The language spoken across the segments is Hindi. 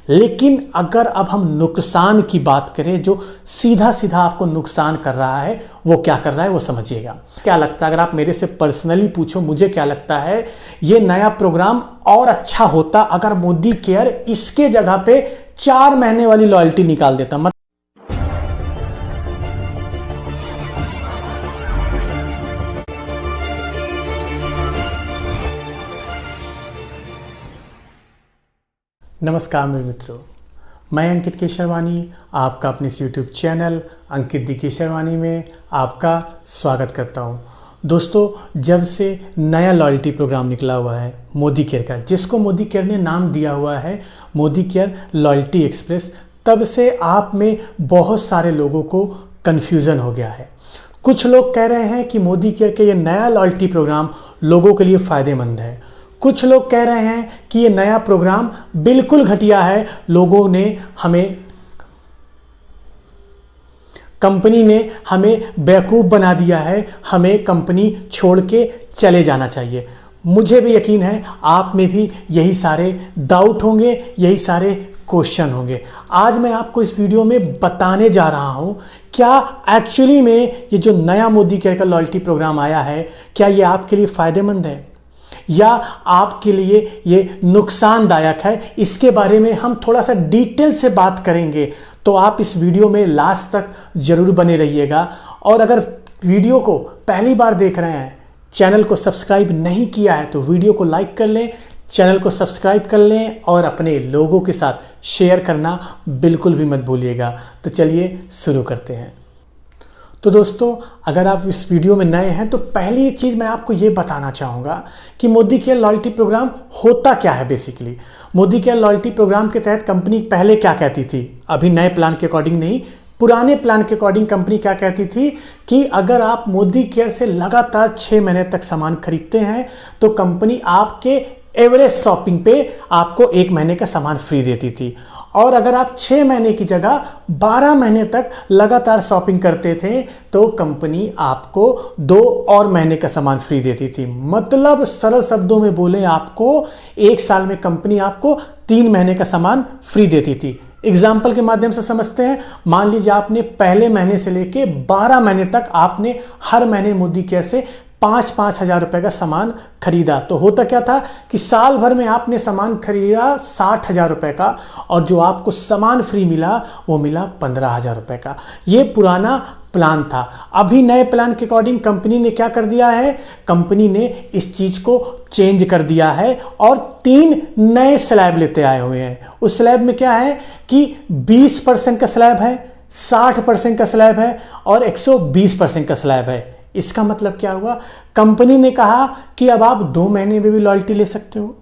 लेकिन अगर अब हम नुकसान की बात करें, जो सीधा सीधा आपको नुकसान कर रहा है वो क्या कर रहा है वो समझिएगा। क्या लगता है, अगर आप मेरे से पर्सनली पूछो, मुझे क्या लगता है ये नया प्रोग्राम और अच्छा होता अगर मोदी केयर इसके जगह पे 4 महीने वाली लॉयल्टी निकाल देता। नमस्कार मेरे मित्रों, मैं अंकित केशरवानी आपका अपने इस YouTube चैनल अंकित दी केशरवानी में आपका स्वागत करता हूं। दोस्तों, जब से नया लॉयल्टी प्रोग्राम निकला हुआ है मोदी केयर का, जिसको मोदी केयर ने नाम दिया हुआ है मोदी केयर लॉयल्टी एक्सप्रेस, तब से आप में बहुत सारे लोगों को कन्फ्यूज़न हो गया है। कुछ लोग कह रहे हैं कि मोदी केयर के ये नया लॉयल्टी प्रोग्राम लोगों के लिए फ़ायदेमंद है। कुछ लोग कह रहे हैं कि ये नया प्रोग्राम बिल्कुल घटिया है, कंपनी ने हमें बेवकूफ़ बना दिया है, हमें कंपनी छोड़ के चले जाना चाहिए। मुझे भी यकीन है आप में भी यही सारे डाउट होंगे, यही सारे क्वेश्चन होंगे। आज मैं आपको इस वीडियो में बताने जा रहा हूं क्या एक्चुअली में ये जो नया मोदी केयर का लॉयल्टी प्रोग्राम आया है, क्या ये आपके लिए फ़ायदेमंद है या आपके लिए ये नुकसानदायक है। इसके बारे में हम थोड़ा सा डिटेल से बात करेंगे, तो आप इस वीडियो में लास्ट तक जरूर बने रहिएगा। और अगर वीडियो को पहली बार देख रहे हैं, चैनल को सब्सक्राइब नहीं किया है, तो वीडियो को लाइक कर लें, चैनल को सब्सक्राइब कर लें और अपने लोगों के साथ शेयर करना बिल्कुल भी मत भूलिएगा। तो चलिए शुरू करते हैं। तो दोस्तों, अगर आप इस वीडियो में नए हैं तो पहली चीज़ मैं आपको ये बताना चाहूँगा कि मोदी केयर लॉयल्टी प्रोग्राम होता क्या है। Basically Modi care loyalty program के तहत कंपनी पहले क्या कहती थी, अभी नए प्लान के अकॉर्डिंग नहीं, पुराने प्लान के अकॉर्डिंग कंपनी क्या कहती थी कि अगर आप मोदी केयर से लगातार 6 महीने तक सामान खरीदते हैं तो कंपनी आपके एवरेज शॉपिंग पे आपको 1 महीने का सामान फ्री देती थी। और अगर आप 6 महीने की जगह 12 महीने तक लगातार शॉपिंग करते थे तो कंपनी आपको 2 और महीने का सामान फ्री देती थी। मतलब सरल शब्दों में बोले, आपको 1 साल में कंपनी आपको 3 महीने का सामान फ्री देती थी। एग्जाम्पल के माध्यम से समझते हैं। मान लीजिए आपने पहले महीने से लेके 12 महीने तक आपने हर महीने मोदी केयर से 5-5 हज़ार रुपये का सामान खरीदा, तो होता क्या था कि साल भर में आपने सामान खरीदा 60 हज़ार रुपये का, और जो आपको सामान फ्री मिला वो मिला 15 हज़ार रुपये का। ये पुराना प्लान था। अभी नए प्लान के अकॉर्डिंग कंपनी ने क्या कर दिया है, कंपनी ने इस चीज़ को चेंज कर दिया है और 3 नए स्लैब लेते आए हुए हैं। उस स्लैब में क्या है कि 20% का स्लैब है, 60% का स्लैब है और 120% का स्लैब है। इसका मतलब क्या हुआ, कंपनी ने कहा कि अब आप 2 महीने में भी लॉयल्टी ले सकते हो,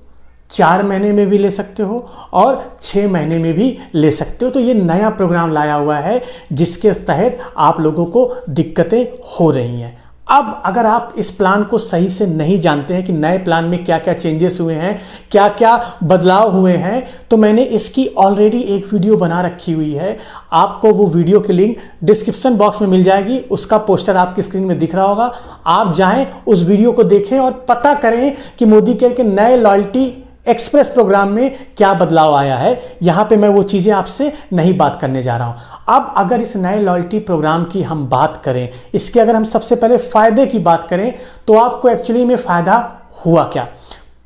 4 महीने में भी ले सकते हो और 6 महीने में भी ले सकते हो। तो ये नया प्रोग्राम लाया हुआ है जिसके तहत आप लोगों को दिक्कतें हो रही हैं। अब अगर आप इस प्लान को सही से नहीं जानते हैं कि नए प्लान में क्या क्या चेंजेस हुए हैं, क्या क्या बदलाव हुए हैं, तो मैंने इसकी ऑलरेडी एक वीडियो बना रखी हुई है। आपको वो वीडियो की लिंक डिस्क्रिप्शन बॉक्स में मिल जाएगी, उसका पोस्टर आपकी स्क्रीन में दिख रहा होगा। आप जाएं, उस वीडियो को देखें और पता करें कि मोदी केयर के नए लॉयल्टी एक्सप्रेस प्रोग्राम में क्या बदलाव आया है। यहां पे मैं वो चीजें आपसे नहीं बात करने जा रहा हूं। अब अगर इस नए लॉयल्टी प्रोग्राम की हम बात करें, इसके अगर हम सबसे पहले फायदे की बात करें, तो आपको एक्चुअली में फायदा हुआ क्या।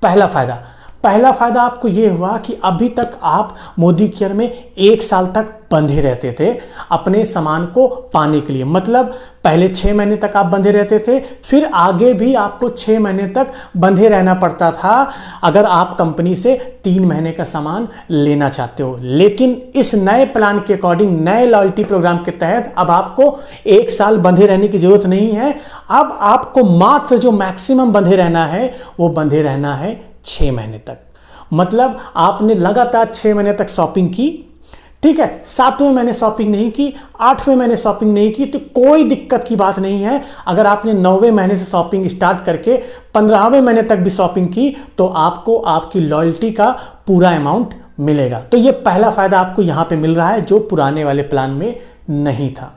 पहला फायदा आपको यह हुआ कि अभी तक आप मोदी केयर में 1 साल तक बंधे रहते थे अपने सामान को पाने के लिए। मतलब पहले 6 महीने तक आप बंधे रहते थे, फिर आगे भी आपको 6 महीने तक बंधे रहना पड़ता था अगर आप कंपनी से 3 महीने का सामान लेना चाहते हो। लेकिन इस नए प्लान के अकॉर्डिंग, नए लॉयल्टी प्रोग्राम के तहत अब आपको 1 साल बंधे रहने की जरूरत नहीं है। अब आपको मात्र जो मैक्सिमम बंधे रहना है वो बंधे रहना है 6 महीने तक। मतलब आपने लगातार 6 महीने तक शॉपिंग की, ठीक है, 7वें महीने शॉपिंग नहीं की, 8वें महीने शॉपिंग नहीं की, तो कोई दिक्कत की बात नहीं है। अगर आपने 9वें महीने से शॉपिंग स्टार्ट करके 15वें महीने तक भी शॉपिंग की तो आपको आपकी लॉयल्टी का पूरा अमाउंट मिलेगा। तो ये पहला फायदा आपको यहां पे मिल रहा है जो पुराने वाले प्लान में नहीं था।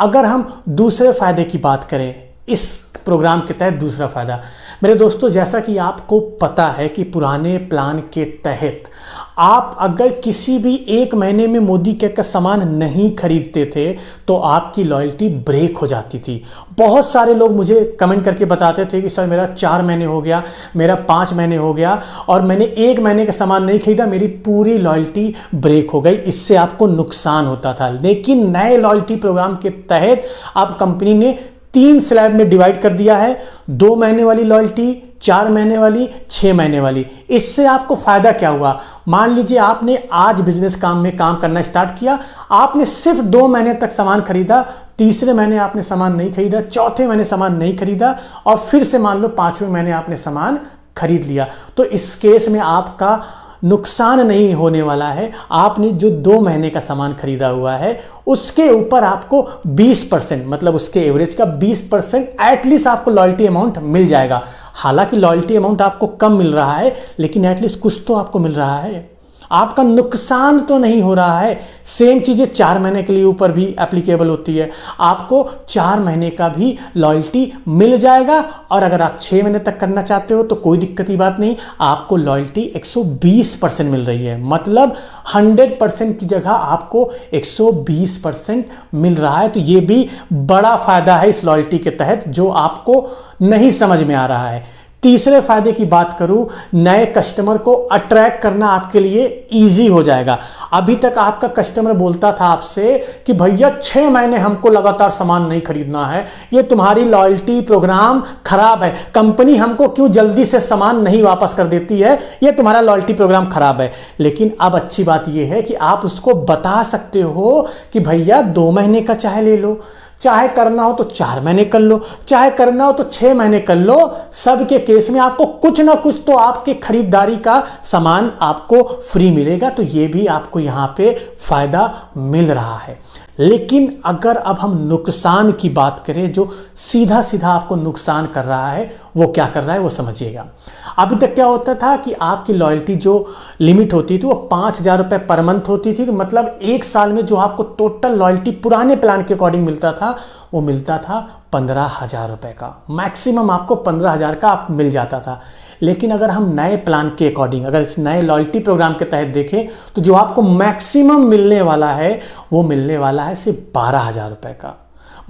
अगर हम दूसरे फायदे की बात करें, इस प्रोग्राम के तहत दूसरा फ़ायदा मेरे दोस्तों, जैसा कि आपको पता है कि पुराने प्लान के तहत आप अगर किसी भी एक महीने में मोदी केयर का सामान नहीं खरीदते थे तो आपकी लॉयल्टी ब्रेक हो जाती थी। बहुत सारे लोग मुझे कमेंट करके बताते थे कि सर मेरा 4 महीने हो गया, मेरा 5 महीने हो गया और मैंने एक महीने का सामान नहीं खरीदा, मेरी पूरी लॉयल्टी ब्रेक हो गई, इससे आपको नुकसान होता था। लेकिन नए लॉयल्टी प्रोग्राम के तहत आप कंपनी ने 3 स्लैब में डिवाइड कर दिया है, 2 महीने वाली लॉयल्टी, 4 महीने वाली, 6 महीने वाली। इससे आपको फायदा क्या हुआ? मान लीजिए आपने आज बिजनेस काम में काम करना स्टार्ट किया, आपने सिर्फ 2 महीने तक सामान खरीदा, तीसरे महीने आपने सामान नहीं खरीदा, चौथे महीने सामान नहीं खरीदा और फिर से मान लो 5वें महीने आपने सामान खरीद लिया, तो इस केस में आपका नुकसान नहीं होने वाला है। आपने जो 2 महीने का सामान खरीदा हुआ है उसके ऊपर आपको 20%, मतलब उसके एवरेज का 20% एटलीस्ट आपको लॉयल्टी अमाउंट मिल जाएगा। हालांकि लॉयल्टी अमाउंट आपको कम मिल रहा है लेकिन एटलीस्ट कुछ तो आपको मिल रहा है, आपका नुकसान तो नहीं हो रहा है। सेम चीजें 4 महीने के लिए ऊपर भी एप्लीकेबल होती है, आपको 4 महीने का भी लॉयल्टी मिल जाएगा और अगर आप 6 महीने तक करना चाहते हो तो कोई दिक्कत की बात नहीं, आपको लॉयल्टी 120% मिल रही है, मतलब 100% की जगह आपको 120% मिल रहा है। तो ये भी बड़ा फायदा है इस लॉयल्टी के तहत जो आपको नहीं समझ में आ रहा है। तीसरे फायदे की बात करूं, नए कस्टमर को अट्रैक्ट करना आपके लिए इजी हो जाएगा। अभी तक आपका कस्टमर बोलता था आपसे कि भैया 6 महीने हमको लगातार सामान नहीं खरीदना है, ये तुम्हारी लॉयल्टी प्रोग्राम खराब है, कंपनी हमको क्यों जल्दी से सामान नहीं वापस कर देती है, ये तुम्हारा लॉयल्टी प्रोग्राम खराब है। लेकिन अब अच्छी बात यह है कि आप उसको बता सकते हो कि भैया 2 महीने का चाहे ले लो, चाहे करना हो तो 4 महीने कर लो, चाहे करना हो तो 6 महीने कर लो, सबके केस में आपको कुछ ना कुछ तो आपके खरीदारी का सामान आपको फ्री मिलेगा। तो ये भी आपको यहाँ पे फायदा मिल रहा है। लेकिन अगर अब हम नुकसान की बात करें, जो सीधा सीधा आपको नुकसान कर रहा है वो क्या कर रहा है वो समझिएगा। अभी तक क्या होता था कि आपकी लॉयल्टी जो लिमिट होती थी वो 5,000 रुपये पर मंथ होती थी, तो मतलब 1 साल में जो आपको टोटल लॉयल्टी पुराने प्लान के अकॉर्डिंग मिलता था वो मिलता था 15,000 रुपये का, मैक्सिमम आपको 15,000 का आप मिल जाता था। लेकिन अगर हम नए प्लान के अकॉर्डिंग, अगर इस नए लॉयल्टी प्रोग्राम के तहत देखें तो जो आपको मैक्सिमम मिलने वाला है वो मिलने वाला है सिर्फ 12,000 रुपये का,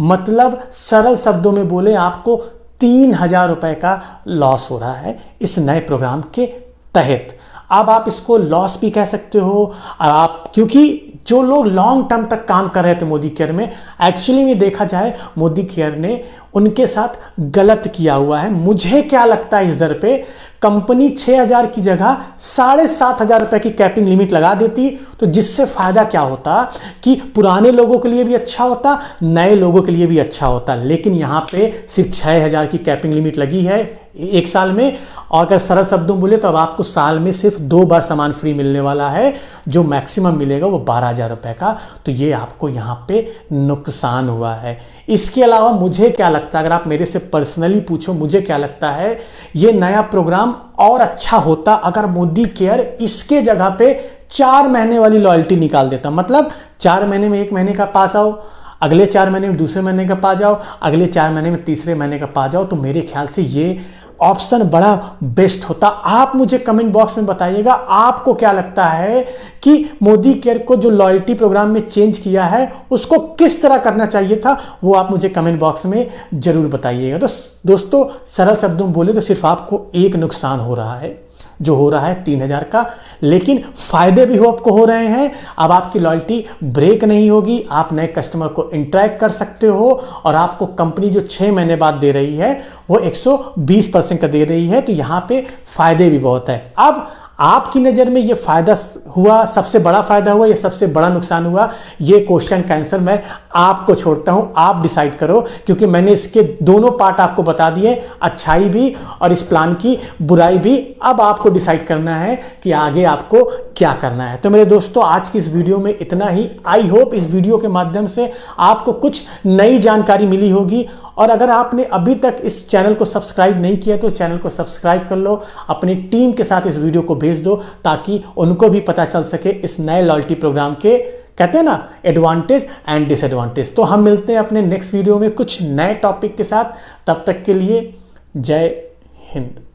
मतलब सरल शब्दों में बोले आपको 3,000 रुपये का लॉस हो रहा है इस नए प्रोग्राम के तहत। अब आप इसको लॉस भी कह सकते हो आप, क्योंकि जो लोग लॉन्ग टर्म तक काम कर रहे थे मोदी केयर में, एक्चुअली में देखा जाए मोदी केयर ने उनके साथ गलत किया हुआ है। मुझे क्या लगता है इस दर पे कंपनी 6,000 की जगह 7,500 रुपए की कैपिंग लिमिट लगा देती, तो जिससे फायदा क्या होता कि पुराने लोगों के लिए भी अच्छा होता, नए लोगों के लिए भी अच्छा होता। लेकिन यहाँ पे सिर्फ 6,000 की कैपिंग लिमिट लगी है 1 साल में, और अगर सरल शब्दों बोले तो अब आपको साल में सिर्फ 2 बार सामान फ्री मिलने वाला है, जो मैक्सिमम मिलेगा वो 12,000 रुपए का। तो ये आपको यहाँ पे नुकसान हुआ है। इसके अलावा मुझे क्या लगता है, अगर आप मेरे से पर्सनली पूछो मुझे क्या लगता है, ये नया प्रोग्राम और अच्छा होता अगर मोदी केयर इसके जगह पे 4 महीने वाली लॉयल्टी निकाल देता। मतलब 4 महीने में 1 महीने का पास आओ, अगले 4 महीने में दूसरे महीने का पा जाओ, अगले 4 महीने में तीसरे महीने का पा जाओ, तो मेरे ख्याल से ये ऑप्शन बड़ा बेस्ट होता। आप मुझे कमेंट बॉक्स में बताइएगा आपको क्या लगता है कि मोदी केयर को जो लॉयल्टी प्रोग्राम में चेंज किया है उसको किस तरह करना चाहिए था, वो आप मुझे कमेंट बॉक्स में जरूर बताइएगा। तो दोस्तों सरल शब्दों में बोले तो सिर्फ आपको एक नुकसान हो रहा है, जो हो रहा है 3,000 का, लेकिन फायदे भी आपको हो रहे हैं। अब आपकी लॉयल्टी ब्रेक नहीं होगी, आप नए कस्टमर को इंटरेक्ट कर सकते हो, और आपको कंपनी जो 6 महीने बाद दे रही है वो 120% का दे रही है। तो यहाँ पे फायदे भी बहुत है। अब आपकी नज़र में ये फायदा हुआ, सबसे बड़ा फायदा हुआ या सबसे बड़ा नुकसान हुआ, ये क्वेश्चन का आंसर मैं आपको छोड़ता हूं, आप डिसाइड करो, क्योंकि मैंने इसके दोनों पार्ट आपको बता दिए, अच्छाई भी और इस प्लान की बुराई भी। अब आपको डिसाइड करना है कि आगे आपको क्या करना है। तो मेरे दोस्तों आज की इस वीडियो में इतना ही। आई होप इस वीडियो के माध्यम से आपको कुछ नई जानकारी मिली होगी, और अगर आपने अभी तक इस चैनल को सब्सक्राइब नहीं किया तो चैनल को सब्सक्राइब कर लो, अपनी टीम के साथ इस वीडियो को भेज दो ताकि उनको भी पता चल सके इस नए लॉयल्टी प्रोग्राम के कहते हैं ना, एडवांटेज एंड डिसएडवांटेज। तो हम मिलते हैं अपने नेक्स्ट वीडियो में कुछ नए टॉपिक के साथ। तब तक के लिए जय हिंद।